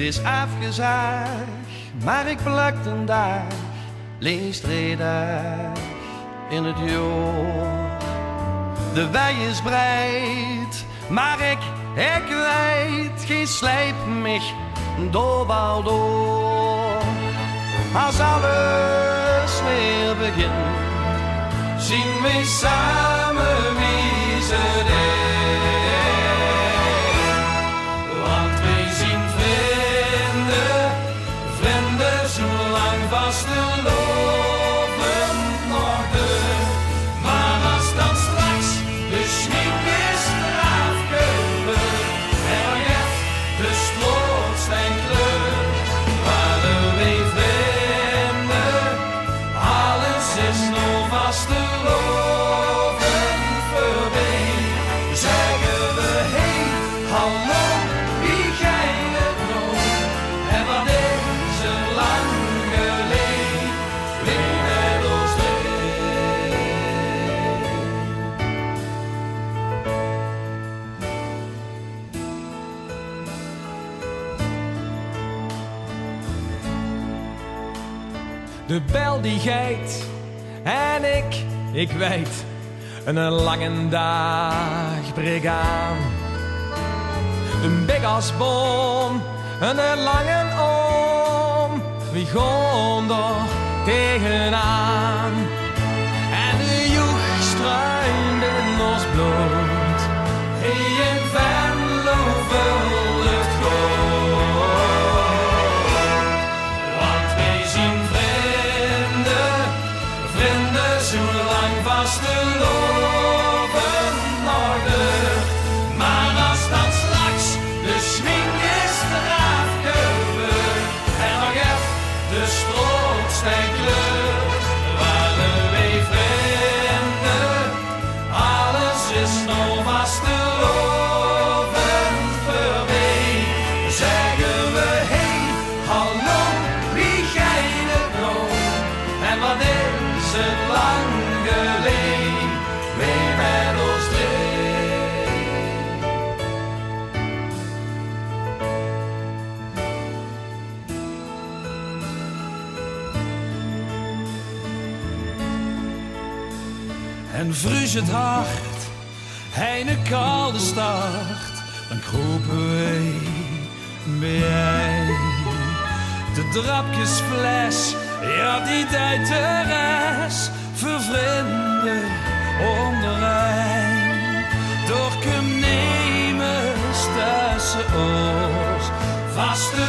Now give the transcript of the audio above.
is afgezaagd, maar ik plak een dag, lees treden in het jaar. De wei is breed, maar ik weet, geen slijp mich door. Als alles weer begint, zien we samen wie ze want wij zien vrienden zo lang vast te lopen nog de. Maar als dan straks de schrik is eraf gebeurd en er echt de strootstein kleurt, waren wij vrienden, alles is nog vast te lopen voorbij. Zeggen we hey, hallo, wie gij het nog? En wat is er lang geleden, wie met ons De bel die geit en ik weet, een lange dag breekt aan. Een big als boom, een lange oom, wie gaan er tegenaan? En de joeg struint in ons bloed, hey, in Venlo vult het goed. Want wij zien vrienden zo lang vast te lopen nog de. Maar als dan straks de schmink is eraf gebeurd en nog even de strootstein kleurt, waren wij vrienden, alles is nog vast te lopen voorbij. Zeggen we hey, hallo, wie gij het nog? En wat is het lang geleden, wij met ons twee. En vroeg het hart, hij een koude start, dan kropen wij bij. De drapjesfles, ja die tijd de rest, voor vrienden onderijn. Door nemers tussen ons, vaste